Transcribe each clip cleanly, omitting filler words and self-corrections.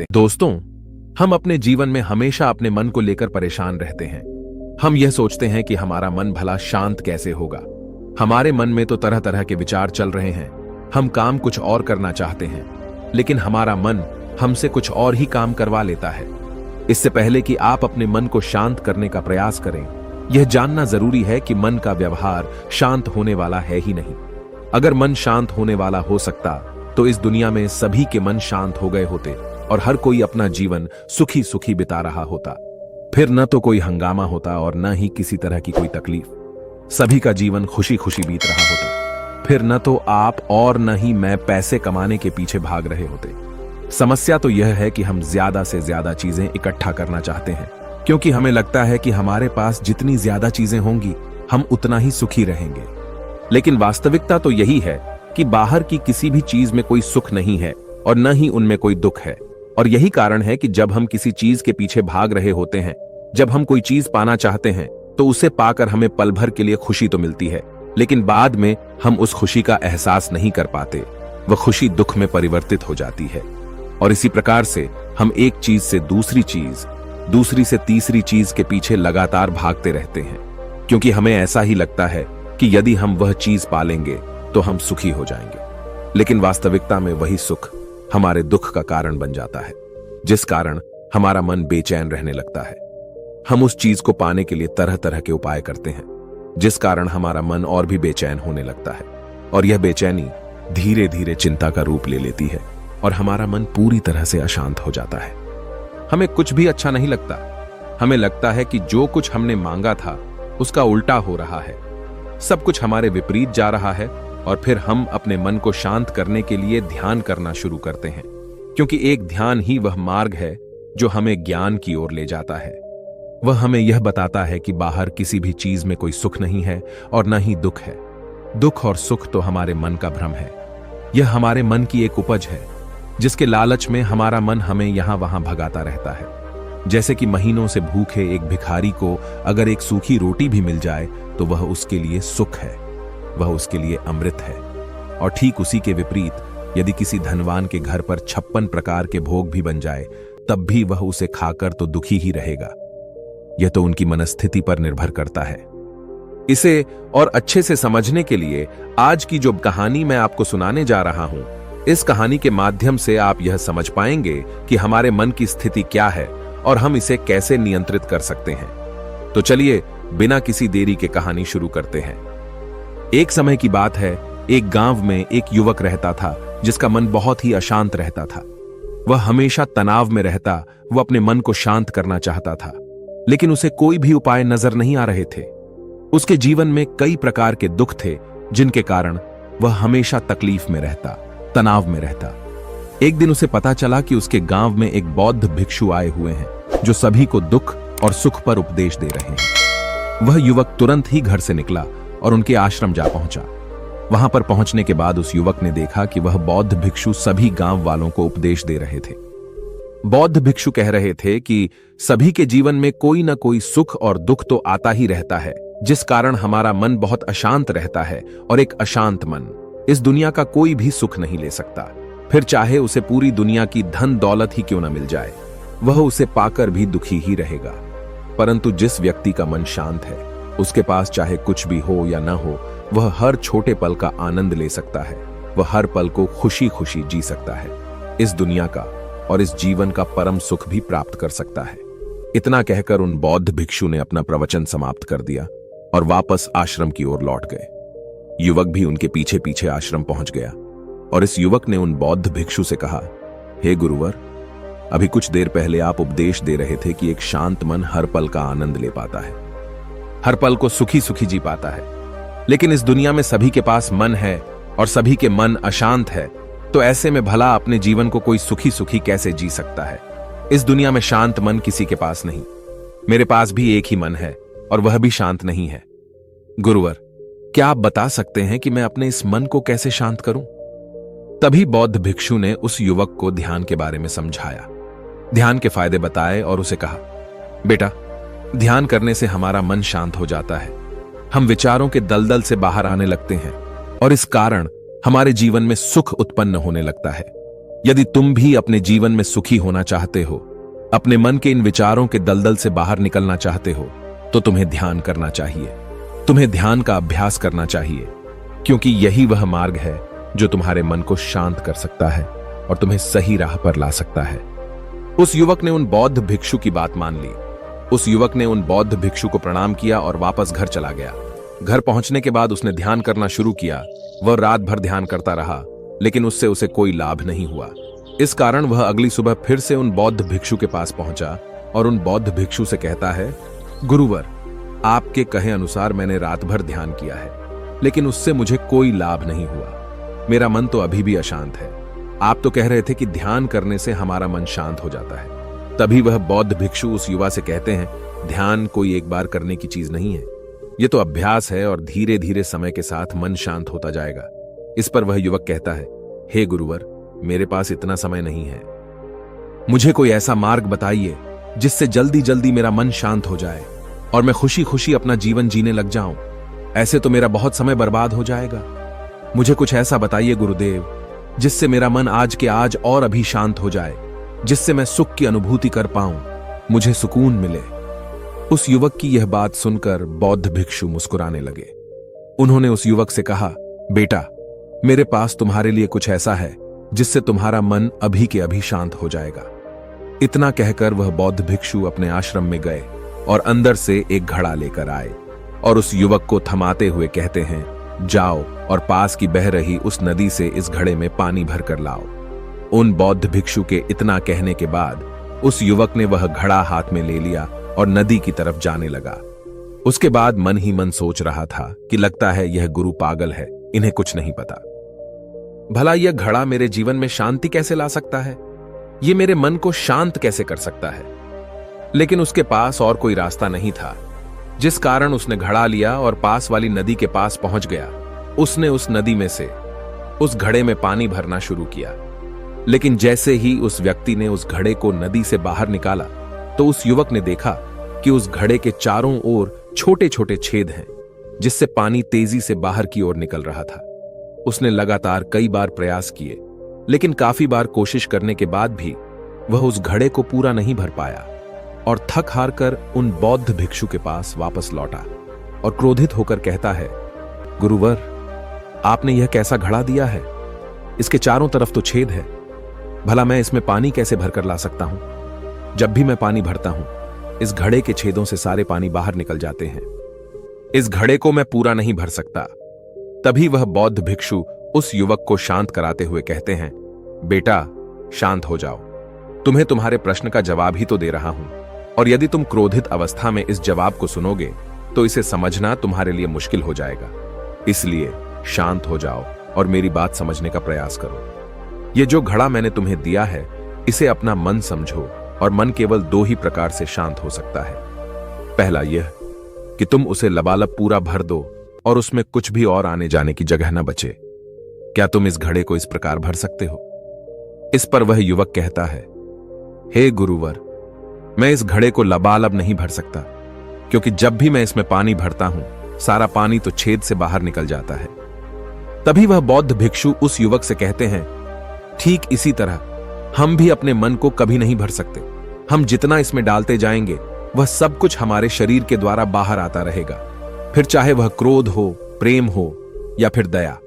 दोस्तों, हम अपने जीवन में हमेशा अपने मन को लेकर परेशान रहते हैं। हम यह सोचते हैं कि हमारा मन भला शांत कैसे होगा। हमारे मन में तो तरह तरह के विचार चल रहे हैं। हम काम कुछ और करना चाहते हैं, लेकिन हमारा मन हमसे कुछ और ही काम करवा लेता है। इससे पहले कि आप अपने मन को शांत करने का प्रयास करें, यह जानना जरूरी है कि मन का व्यवहार शांत होने वाला है ही नहीं। अगर मन शांत होने वाला हो सकता तो इस दुनिया में सभी के मन शांत हो गए होते और हर कोई अपना जीवन सुखी सुखी बिता रहा होता। फिर न तो कोई हंगामा होता और न ही किसी तरह की कोई तकलीफ। सभी का जीवन खुशी खुशी बीत रहा होता। फिर न तो आप और न ही मैं पैसे कमाने के पीछे भाग रहे होते। समस्या तो यह है कि हम ज्यादा से ज्यादा चीजें इकट्ठा करना चाहते हैं, क्योंकि हमें लगता है कि हमारे पास जितनी ज्यादा चीजें होंगी हम उतना ही सुखी रहेंगे। लेकिन वास्तविकता तो यही है कि बाहर की किसी भी चीज में कोई सुख नहीं है और न ही उनमें कोई दुख है। और यही कारण है कि जब हम किसी चीज के पीछे भाग रहे होते हैं, जब हम कोई चीज पाना चाहते हैं, तो उसे पाकर हमें पल भर के लिए खुशी तो मिलती है, लेकिन बाद में हम उस खुशी का एहसास नहीं कर पाते। वह खुशी दुख में परिवर्तित हो जाती है। और इसी प्रकार से हम एक चीज से दूसरी चीज, दूसरी से तीसरी चीज के पीछे लगातार भागते रहते हैं, क्योंकि हमें ऐसा ही लगता है कि यदि हम वह चीज पालेंगे तो हम सुखी हो जाएंगे। लेकिन वास्तविकता में वही सुख हमारे दुख का कारण बन जाता है, जिस कारण हमारा मन बेचैन रहने लगता है। हम उस चीज को पाने के लिए तरह तरह के उपाय करते हैं, जिस कारण हमारा मन और भी बेचैन होने लगता है। और यह बेचैनी धीरे धीरे चिंता का रूप ले लेती है और हमारा मन पूरी तरह से अशांत हो जाता है। हमें कुछ भी अच्छा नहीं लगता। हमें लगता है कि जो कुछ हमने मांगा था उसका उल्टा हो रहा है। सब कुछ हमारे विपरीत जा रहा है। और फिर हम अपने मन को शांत करने के लिए ध्यान करना शुरू करते हैं, क्योंकि एक ध्यान ही वह मार्ग है जो हमें ज्ञान की ओर ले जाता है। वह हमें यह बताता है कि बाहर किसी भी चीज में कोई सुख नहीं है और न ही दुख है। दुख और सुख तो हमारे मन का भ्रम है। यह हमारे मन की एक उपज है, जिसके लालच में हमारा मन हमें यहां वहां भगाता रहता है। जैसे कि महीनों से भूखे एक भिखारी को अगर एक सूखी रोटी भी मिल जाए तो वह उसके लिए सुख है, वह उसके लिए अमृत है। और ठीक उसी के विपरीत यदि किसी धनवान के घर पर 56 प्रकार के भोग भी बन जाए, तब भी वह उसे खाकर तो दुखी ही रहेगा। यह तो उनकी मनस्थिति पर निर्भर करता है। इसे और अच्छे से समझने के लिए आज की जो कहानी मैं आपको सुनाने जा रहा हूं, इस कहानी के माध्यम से आप यह समझ पाएंगे कि हमारे मन की स्थिति क्या है और हम इसे कैसे नियंत्रित कर सकते हैं। तो चलिए बिना किसी देरी के कहानी शुरू करते हैं। एक समय की बात है, एक गांव में एक युवक रहता था जिसका मन बहुत ही अशांत रहता था। वह हमेशा तनाव में रहता। वह अपने मन को शांत करना चाहता था, लेकिन उसे कोई भी उपाय नजर नहीं आ रहे थे। उसके जीवन में कई प्रकार के दुख थे, जिनके कारण वह हमेशा तकलीफ में रहता, तनाव में रहता। एक दिन उसे पता चला कि उसके गांव में एक बौद्ध भिक्षु आए हुए हैं, जो सभी को दुख और सुख पर उपदेश दे रहे हैं। वह युवक तुरंत ही घर से निकला और उनके आश्रम जा पहुंचा। वहां पर पहुंचने के बाद उस युवक ने देखा कि वह बौद्ध भिक्षु सभी गांव वालों को उपदेश दे रहे थे। बौद्ध भिक्षु कह रहे थे कि सभी के जीवन में कोई ना कोई सुख और दुख तो आता ही रहता है, जिस कारण हमारा मन बहुत अशांत रहता है। और एक अशांत मन इस दुनिया का कोई भी सुख नहीं ले सकता। फिर चाहे उसे पूरी दुनिया की धन दौलत ही क्यों न मिल जाए, वह उसे पाकर भी दुखी ही रहेगा। परंतु जिस व्यक्ति का मन शांत है, उसके पास चाहे कुछ भी हो या ना हो, वह हर छोटे पल का आनंद ले सकता है। वह हर पल को खुशी खुशी जी सकता है। इस दुनिया का और इस जीवन का परम सुख भी प्राप्त कर सकता है। इतना कहकर उन बौद्ध भिक्षु ने अपना प्रवचन समाप्त कर दिया और वापस आश्रम की ओर लौट गए। युवक भी उनके पीछे पीछे आश्रम पहुंच गया और इस युवक ने उन बौद्ध भिक्षु से कहा, हे गुरुवर, अभी कुछ देर पहले आप उपदेश दे रहे थे कि एक शांत मन हर पल का आनंद ले पाता है, हर पल को सुखी सुखी जी पाता है। लेकिन इस दुनिया में सभी के पास मन है और सभी के मन अशांत है, तो ऐसे में भला अपने जीवन को कोई सुखी सुखी कैसे जी सकता है। इस दुनिया में शांत मन किसी के पास नहीं। मेरे पास भी एक ही मन है और वह भी शांत नहीं है। गुरुवर, क्या आप बता सकते हैं कि मैं अपने इस मन को कैसे शांत करूं? तभी बौद्ध भिक्षु ने उस युवक को ध्यान के बारे में समझाया, ध्यान के फायदे बताए और उसे कहा, बेटा, ध्यान करने से हमारा मन शांत हो जाता है। हम विचारों के दलदल से बाहर आने लगते हैं और इस कारण हमारे जीवन में सुख उत्पन्न होने लगता है। यदि तुम भी अपने जीवन में सुखी होना चाहते हो, अपने मन के इन विचारों के दलदल से बाहर निकलना चाहते हो, तो तुम्हें ध्यान करना चाहिए। तुम्हें ध्यान का अभ्यास करना चाहिए, क्योंकि यही वह मार्ग है जो तुम्हारे मन को शांत कर सकता है और तुम्हें सही राह पर ला सकता है। उस युवक ने उन बौद्ध भिक्षु की बात मान ली। उस युवक ने उन बौद्ध भिक्षु को प्रणाम किया और वापस घर चला गया। घर पहुंचने के बाद उसने ध्यान करना शुरू किया। वह रात भर ध्यान करता रहा, लेकिन उससे उसे कोई लाभ नहीं हुआ। इस कारण वह अगली सुबह फिर से उन बौद्ध भिक्षु के पास पहुंचा और उन बौद्ध भिक्षु से कहता है, गुरुवर, आपके कहे अनुसार मैंने रात भर ध्यान किया है, लेकिन उससे मुझे कोई लाभ नहीं हुआ। मेरा मन तो अभी भी अशांत है। आप तो कह रहे थे कि ध्यान करने से हमारा मन शांत हो जाता है। तभी वह बौद्ध भिक्षु उस युवा से कहते हैं, ध्यान कोई एक बार करने की चीज नहीं है, यह तो अभ्यास है और धीरे धीरे समय के साथ मन शांत होता जाएगा। इस पर वह युवक कहता है, हे गुरुवर, मेरे पास इतना समय नहीं है। मुझे कोई ऐसा मार्ग बताइए जिससे जल्दी जल्दी मेरा मन शांत हो जाए और मैं खुशी खुशी अपना जीवन जीने लग जाऊं। ऐसे तो मेरा बहुत समय बर्बाद हो जाएगा। मुझे कुछ ऐसा बताइए गुरुदेव, जिससे मेरा मन आज के आज और अभी शांत हो जाए, जिससे मैं सुख की अनुभूति कर पाऊं, मुझे सुकून मिले। उस युवक की यह बात सुनकर बौद्ध भिक्षु मुस्कुराने लगे। उन्होंने उस युवक से कहा, बेटा, मेरे पास तुम्हारे लिए कुछ ऐसा है जिससे तुम्हारा मन अभी के अभी शांत हो जाएगा। इतना कहकर वह बौद्ध भिक्षु अपने आश्रम में गए और अंदर से एक घड़ा लेकर आए और उस युवक को थमाते हुए कहते हैं, जाओ और पास की बह रही उस नदी से इस घड़े में पानी भर कर लाओ। उन बौद्ध भिक्षु के इतना कहने के बाद उस युवक ने वह घड़ा हाथ में ले लिया और नदी की तरफ जाने लगा। उसके बाद मन ही मन सोच रहा था कि लगता है यह गुरु पागल है, इन्हें कुछ नहीं पता। भला यह घड़ा मेरे जीवन में शांति कैसे ला सकता है? यह मेरे मन को शांत कैसे कर सकता है? लेकिन उसके पास और कोई रास्ता नहीं था, जिस कारण उसने घड़ा लिया और पास वाली नदी के पास पहुंच गया। उसने उस नदी में से उस घड़े में पानी भरना शुरू किया, लेकिन जैसे ही उस व्यक्ति ने उस घड़े को नदी से बाहर निकाला तो उस युवक ने देखा कि उस घड़े के चारों ओर छोटे छोटे छेद हैं, जिससे पानी तेजी से बाहर की ओर निकल रहा था। उसने लगातार कई बार प्रयास किए, लेकिन काफी बार कोशिश करने के बाद भी वह उस घड़े को पूरा नहीं भर पाया और थक हार कर उन बौद्ध भिक्षु के पास वापस लौटा और क्रोधित होकर कहता है, गुरुवर, आपने यह कैसा घड़ा दिया है? इसके चारों तरफ तो छेद है। भला मैं इसमें पानी कैसे भरकर ला सकता हूं? जब भी मैं पानी भरता हूं, इस घड़े के छेदों से सारे पानी बाहर निकल जाते हैं। इस घड़े को मैं पूरा नहीं भर सकता। तभी वह बौद्ध भिक्षु उस युवक को शांत कराते हुए कहते हैं, बेटा, शांत हो जाओ। तुम्हें तुम्हारे प्रश्न का जवाब ही तो दे रहा हूं, और यदि तुम क्रोधित अवस्था में इस जवाब को सुनोगे तो इसे समझना तुम्हारे लिए मुश्किल हो जाएगा। इसलिए शांत हो जाओ और मेरी बात समझने का प्रयास करो। ये जो घड़ा मैंने तुम्हें दिया है, इसे अपना मन समझो, और मन केवल दो ही प्रकार से शांत हो सकता है। पहला यह कि तुम उसे लबालब पूरा भर दो और उसमें कुछ भी और आने जाने की जगह न बचे। क्या तुम इस घड़े को इस प्रकार भर सकते हो? इस पर वह युवक कहता है, हे गुरुवर, मैं इस घड़े को लबालब नहीं भर सकता, क्योंकि जब भी मैं इसमें पानी भरता हूं, सारा पानी तो छेद से बाहर निकल जाता है। तभी वह बौद्ध भिक्षु उस युवक से कहते हैं, ठीक इसी तरह हम भी अपने मन को कभी नहीं भर सकते। हम जितना इसमें डालते जाएंगे, वह सब कुछ हमारे शरीर के द्वारा बाहर आता रहेगा। फिर चाहे वह क्रोध हो, प्रेम हो या फिर दया,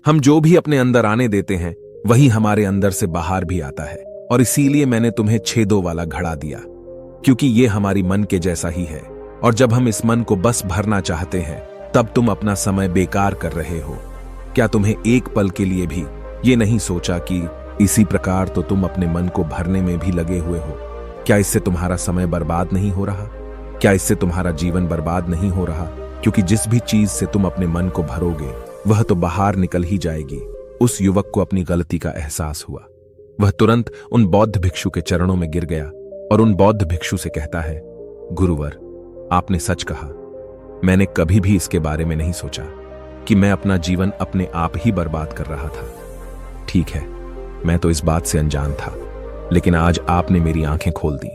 हम जो भी अपने अंदर आने देते हैं, वही हमारे अंदर से बाहर भी आता है। और इसीलिए मैंने तुम्हें छेदों वाला घड़ा दिया, क्योंकि ये हमारी मन के जैसा ही है। और जब हम इस मन को बस भरना चाहते हैं, तब तुम अपना समय बेकार कर रहे हो। क्या तुम्हें एक पल के लिए भी ये नहीं सोचा कि इसी प्रकार तो तुम अपने मन को भरने में भी लगे हुए हो? क्या इससे तुम्हारा समय बर्बाद नहीं हो रहा? क्या इससे तुम्हारा जीवन बर्बाद नहीं हो रहा? क्योंकि जिस भी चीज से तुम अपने मन को भरोगे, वह तो बाहर निकल ही जाएगी। उस युवक को अपनी गलती का एहसास हुआ। वह तुरंत उन बौद्ध भिक्षु के चरणों में गिर गया और उन बौद्ध भिक्षु से कहता है, गुरुवर, आपने सच कहा। मैंने कभी भी इसके बारे में नहीं सोचा कि मैं अपना जीवन अपने आप ही बर्बाद कर रहा था। ठीक है, मैं तो इस बात से अनजान था, लेकिन आज आपने मेरी आंखें खोल दी।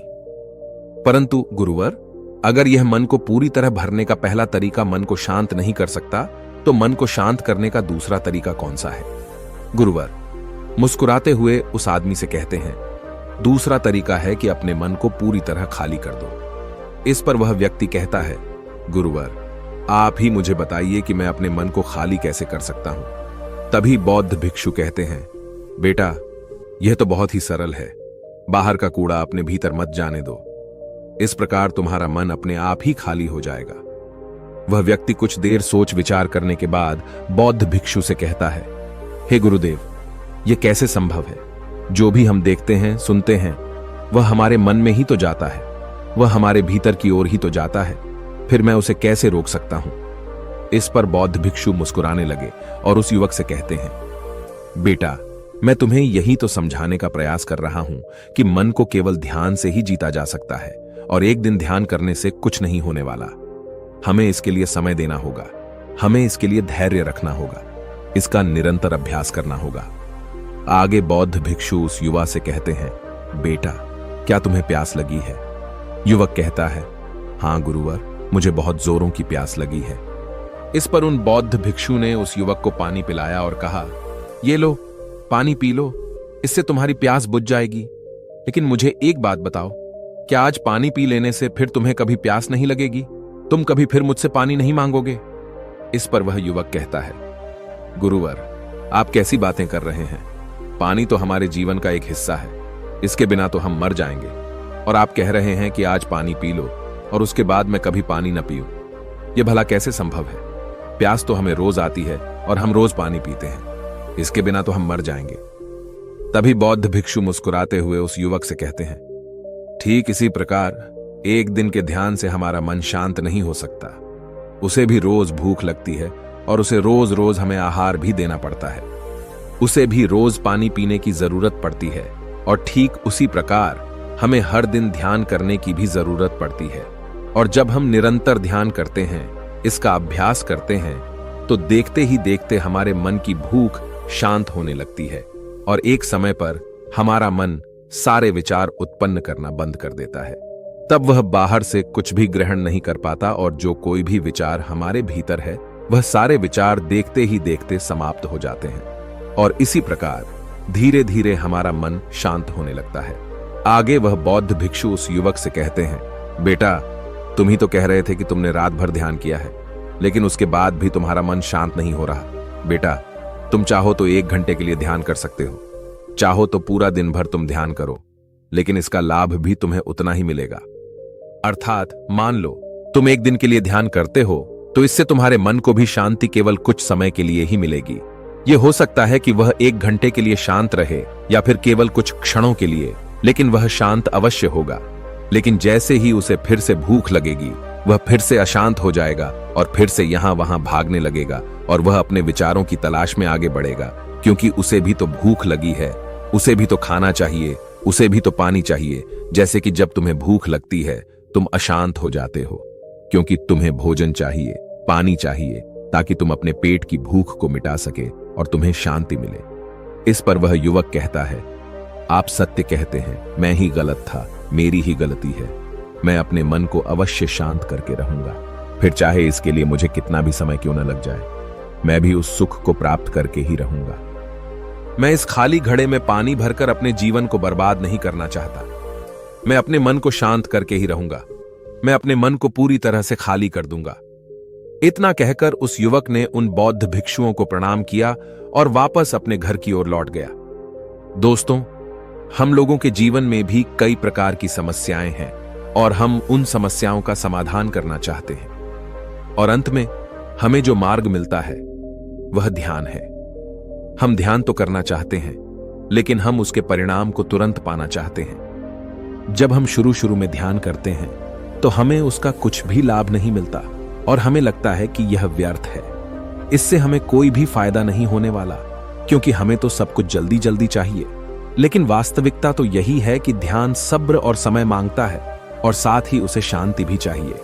परंतु गुरुवर, अगर यह मन को पूरी तरह भरने का पहला तरीका मन को शांत नहीं कर सकता, तो मन को शांत करने का दूसरा तरीका कौन सा है? गुरुवर, मुस्कुराते हुए उस आदमी से कहते हैं, दूसरा तरीका है कि अपने मन को पूरी तरह खाली कर दो। इस पर वह व्यक्ति कहता है, गुरुवर, आप ही मुझे बताइए कि मैं अपने मन को खाली कैसे कर सकता हूं। तभी बौद्ध भिक्षु कहते हैं, बेटा, यह तो बहुत ही सरल है। बाहर का कूड़ा अपने भीतर मत जाने दो। इस प्रकार तुम्हारा मन अपने आप ही खाली हो जाएगा। वह व्यक्ति कुछ देर सोच विचार करने के बाद बौद्ध भिक्षु से कहता है, हे गुरुदेव, यह कैसे संभव है? जो भी हम देखते हैं, सुनते हैं, वह हमारे मन में ही तो जाता है, वह हमारे भीतर की ओर ही तो जाता है। फिर मैं उसे कैसे रोक सकता हूं? इस पर बौद्ध भिक्षु मुस्कुराने लगे और उस युवक से कहते हैं, बेटा, मैं तुम्हें यही तो समझाने का प्रयास कर रहा हूं कि मन को केवल ध्यान से ही जीता जा सकता है और एक दिन ध्यान करने से कुछ नहीं होने वाला। हमें इसके लिए समय देना होगा, हमें इसके लिए धैर्य रखना होगा, इसका निरंतर अभ्यास करना होगा। आगे बौद्ध भिक्षु उस युवा से कहते हैं, बेटा, क्या तुम्हें प्यास लगी है? युवक कहता है, हां गुरुवर, मुझे बहुत जोरों की प्यास लगी है। इस पर उन बौद्ध भिक्षु ने उस युवक को पानी पिलाया और कहा, ये लो, पानी पी लो, इससे तुम्हारी प्यास बुझ जाएगी। लेकिन मुझे एक बात बताओ, क्या आज पानी पी लेने से फिर तुम्हें कभी प्यास नहीं लगेगी? तुम कभी फिर मुझसे पानी नहीं मांगोगे? इस पर वह युवक कहता है, गुरुवर, आप कैसी बातें कर रहे हैं? पानी तो हमारे जीवन का एक हिस्सा है, इसके बिना तो हम मर जाएंगे। और आप कह रहे हैं कि आज पानी पी लो और उसके बाद मैं कभी पानी न पीऊं। यह भला कैसे संभव है? प्यास तो हमें रोज आती है और हम रोज पानी पीते हैं, इसके बिना तो हम मर जाएंगे। तभी बौद्ध भिक्षु मुस्कुराते हुए उस युवक से कहते हैं, ठीक इसी प्रकार एक दिन के ध्यान से हमारा मन शांत नहीं हो सकता। उसे भी रोज भूख लगती है और उसे रोज रोज हमें आहार भी देना पड़ता है। उसे भी रोज पानी पीने की जरूरत पड़ती है और ठीक उसी प्रकार हमें हर दिन ध्यान करने की भी जरूरत पड़ती है। और जब हम निरंतर ध्यान करते हैं, इसका अभ्यास करते हैं, तो देखते ही देखते हमारे मन की भूख शांत होने लगती है और एक समय पर हमारा मन सारे विचार उत्पन्न करना बंद कर देता है। तब वह बाहर से कुछ भी ग्रहण नहीं कर पाता और जो कोई भी विचार हमारे भीतर है, वह सारे विचार देखते ही देखते समाप्त हो जाते हैं और इसी प्रकार धीरे धीरे हमारा मन शांत होने लगता है। आगे वह बौद्ध भिक्षु उस युवक से कहते हैं, बेटा, तुम ही तो कह रहे थे कि तुमने रात भर ध्यान किया है, लेकिन उसके बाद भी तुम्हारा मन शांत नहीं हो रहा। बेटा, तुम चाहो तो 1 घंटे के लिए ध्यान कर सकते हो, चाहो तो पूरा दिन भर तुम ध्यान करो, लेकिन इसका लाभ भी तुम्हें उतना ही मिलेगा। अर्थात मान लो तुम 1 दिन के लिए ध्यान करते हो तो इससे तुम्हारे मन को भी शांति केवल कुछ समय के लिए ही मिलेगी। यह हो सकता है कि वह 1 घंटे के लिए शांत रहे या फिर केवल कुछ क्षणों के लिए, लेकिन वह शांत अवश्य होगा। लेकिन जैसे ही उसे फिर से भूख लगेगी, वह फिर से अशांत हो जाएगा और फिर से यहां वहां भागने लगेगा और वह अपने विचारों की तलाश में आगे बढ़ेगा, क्योंकि उसे भी तो भूख लगी है, उसे भी तो खाना चाहिए, उसे भी तो पानी चाहिए। जैसे कि जब तुम्हें भूख लगती है, तुम अशांत हो जाते हो, क्योंकि तुम्हें भोजन चाहिए, पानी चाहिए, ताकि तुम अपने पेट की भूख को मिटा सके और तुम्हें शांति मिले। इस पर वह युवक कहता है, आप सत्य कहते हैं, मैं ही गलत था, मेरी ही गलती है। मैं अपने मन को अवश्य शांत करके रहूंगा, फिर चाहे इसके लिए मुझे कितना भी समय क्यों न लग जाए, मैं भी उस सुख को प्राप्त करके ही रहूंगा। मैं इस खाली घड़े में पानी भरकर अपने जीवन को बर्बाद नहीं करना चाहता। मैं अपने मन को शांत करके ही रहूंगा, मैं अपने मन को पूरी तरह से खाली कर दूंगा। इतना कहकर उस युवक ने उन बौद्ध भिक्षुओं को प्रणाम किया और वापस अपने घर की ओर लौट गया। दोस्तों, हम लोगों के जीवन में भी कई प्रकार की समस्याएं हैं और हम उन समस्याओं का समाधान करना चाहते हैं और अंत में हमें जो मार्ग मिलता है वह ध्यान है। हम ध्यान तो करना चाहते हैं, लेकिन हम उसके परिणाम को तुरंत पाना चाहते हैं। जब हम शुरू में ध्यान करते हैं तो हमें उसका कुछ भी लाभ नहीं मिलता और हमें लगता है कि यह व्यर्थ है, इससे हमें कोई भी फायदा नहीं होने वाला, क्योंकि हमें तो सब कुछ जल्दी जल्दी चाहिए। लेकिन वास्तविकता तो यही है कि ध्यान सब्र और समय मांगता है और साथ ही उसे शांति भी चाहिए।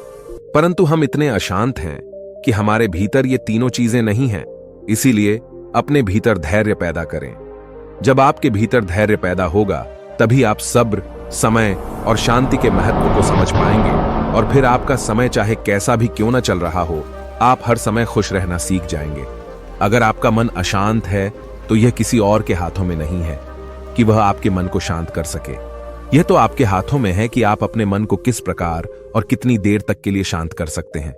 परंतु हम इतने अशांत हैं कि हमारे भीतर ये तीनों चीजें नहीं हैं। इसीलिए अपने भीतर धैर्य पैदा करें। जब आपके भीतर धैर्य पैदा होगा, तभी आप सब्र, समय और शांति के महत्व को समझ पाएंगे और फिर आपका समय चाहे कैसा भी क्यों न चल रहा हो, आप हर समय खुश रहना सीख जाएंगे। अगर आपका मन अशांत है तो यह किसी और के हाथों में नहीं है कि वह आपके मन को शांत कर सके। यह तो आपके हाथों में है कि आप अपने मन को किस प्रकार और कितनी देर तक के लिए शांत कर सकते हैं।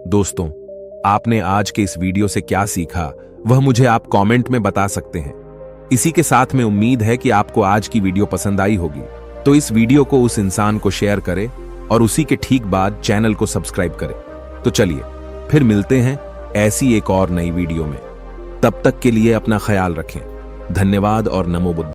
दोस्तों, आपने आज के इस वीडियो से क्या सीखा वह मुझे आप कमेंट में बता सकते हैं। इसी के साथ में उम्मीद है कि आपको आज की वीडियो पसंद आई होगी, तो इस वीडियो को उस इंसान को शेयर करें और उसी के ठीक बाद चैनल को सब्सक्राइब करें। तो चलिए फिर मिलते हैं ऐसी एक और नई वीडियो में। तब तक के लिए अपना ख्याल रखें। धन्यवाद और नमो बुद्ध।